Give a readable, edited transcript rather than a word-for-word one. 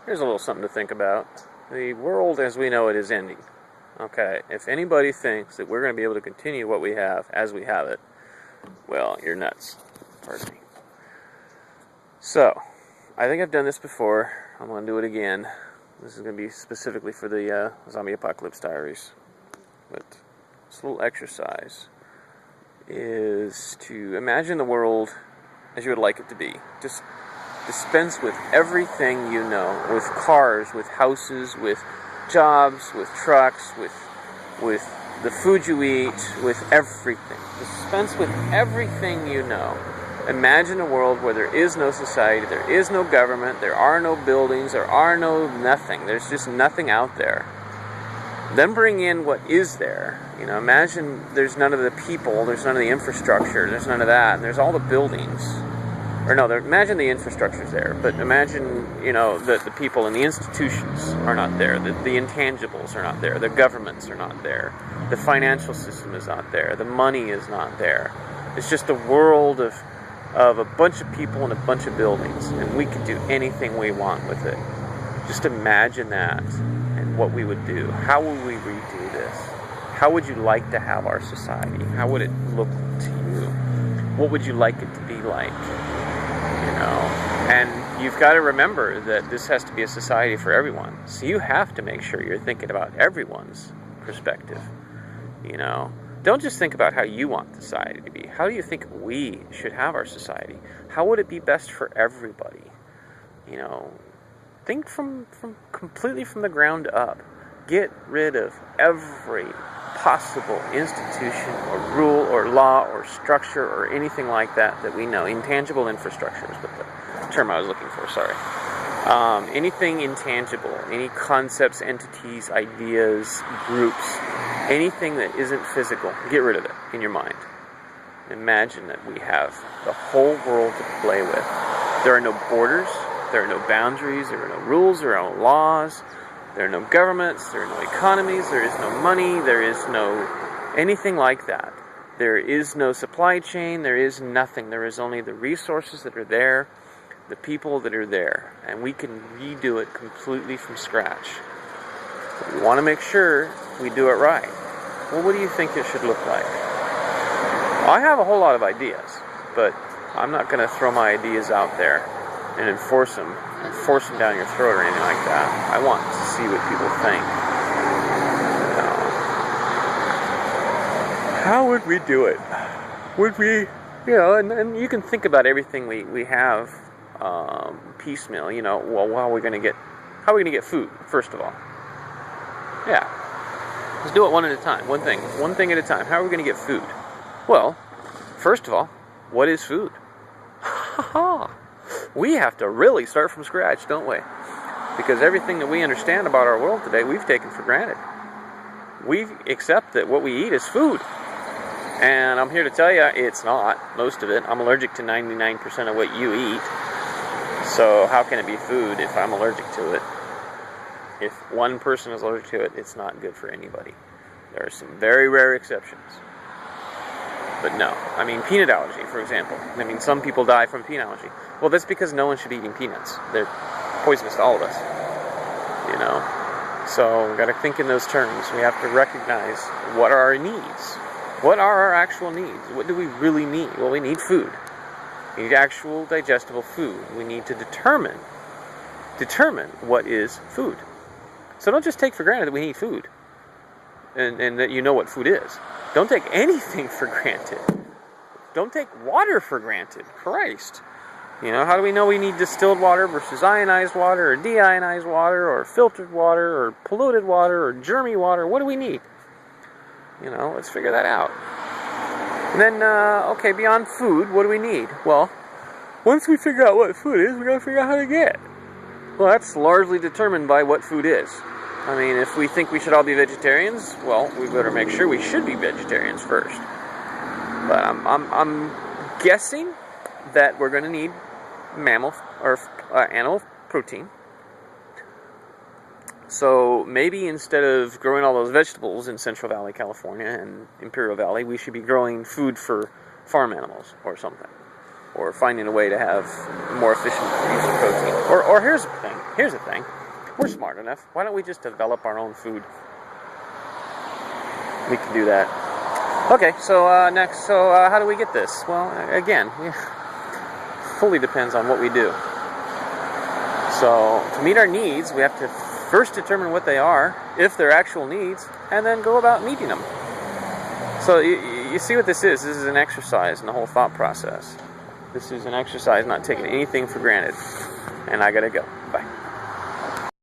Here's a little something to think about. The world as we know it is ending. Okay, if anybody thinks that we're going to be able to continue what we have as we have it, well, you're nuts. Pardon me. So, I think I've done this before. I'm going to do it again. This is going to be specifically for the Zombie Apocalypse Diaries. But this little exercise is to imagine the world as you would like it to be. Just dispense with everything you know, with cars, with houses, with jobs, with trucks, with the food you eat, with everything. Dispense with everything you know. Imagine a world where there is no society, there is no government, there are no buildings, there are no nothing. There's just nothing out there. Then bring in what is there. You know, imagine there's none of the people, there's none of the infrastructure, there's none of that, and there's all the buildings. Or no, imagine the infrastructure's there, but imagine, you know, that the people and the institutions are not there, the intangibles are not there, the governments are not there, the financial system is not there, the money is not there. It's just a world of a bunch of people and a bunch of buildings, and we could do anything we want with it. Just imagine that and what we would do. How would we redo this? How would you like to have our society? How would it look to you? What would you like it to be like? You know, and you've got to remember that this has to be a society for everyone. So you have to make sure you're thinking about everyone's perspective. You know, don't just think about how you want society to be. How do you think we should have our society? How would it be best for everybody? You know, think from completely from the ground up. Get rid of every possible institution or rule or law or structure or anything like that that we know. Intangible infrastructure is what the term I was looking for, sorry. Anything intangible, any concepts, entities, ideas, groups, anything that isn't physical, get rid of it in your mind. Imagine that we have the whole world to play with. There are no borders, there are no boundaries, there are no rules, there are no laws. There are no governments, there are no economies, there is no money, there is no anything like that. There is no supply chain, there is nothing. There is only the resources that are there, the people that are there, and we can redo it completely from scratch. But we want to make sure we do it right. Well, what do you think it should look like? Well, I have a whole lot of ideas, but I'm not going to throw my ideas out there and enforce them down your throat or anything like that. I want to see what people think. How would we do it? Would we, you know, and you can think about everything we have piecemeal, you know, well, how are we going to get food, first of all? Yeah. Let's do it one at a time. One thing at a time. How are we going to get food? Well, first of all, what is food? We have to really start from scratch, don't we? Because everything that we understand about our world today, we've taken for granted. We accept that what we eat is food. And I'm here to tell you, it's not, most of it. I'm allergic to 99% of what you eat. So how can it be food if I'm allergic to it? If one person is allergic to it, it's not good for anybody. There are some very rare exceptions. But no. I mean, peanut allergy, for example. I mean, some people die from peanut allergy. Well, that's because no one should be eating peanuts. They're poisonous to all of us. You know? So, we've got to think in those terms. We have to recognize what are our needs. What are our actual needs? What do we really need? Well, we need food. We need actual digestible food. We need to determine what is food. So don't just take for granted that we need food. And that you know what food is. Don't take anything for granted. Don't take water for granted. Christ. You know, how do we know we need distilled water versus ionized water or deionized water or filtered water or polluted water or germy water? What do we need? You know, let's figure that out. And then, okay, beyond food, what do we need? Well, once we figure out what food is, we got to figure out how to get it. Well, that's largely determined by what food is. I mean, if we think we should all be vegetarians, well, we better make sure we should be vegetarians first. But I'm guessing that we're going to need mammal or animal protein. So maybe instead of growing all those vegetables in Central Valley, California and Imperial Valley, we should be growing food for farm animals or something. or finding a way to have more efficient use of protein. Or here's the thing. Here's the thing. We're smart enough. Why don't we just develop our own food? We can do that. Okay, so next, how do we get this? Well, again, fully depends on what we do. So to meet our needs, we have to first determine what they are, if they're actual needs, and then go about meeting them. So you see what this is? This is an exercise in the whole thought process. This is an exercise not taking anything for granted. And I gotta go.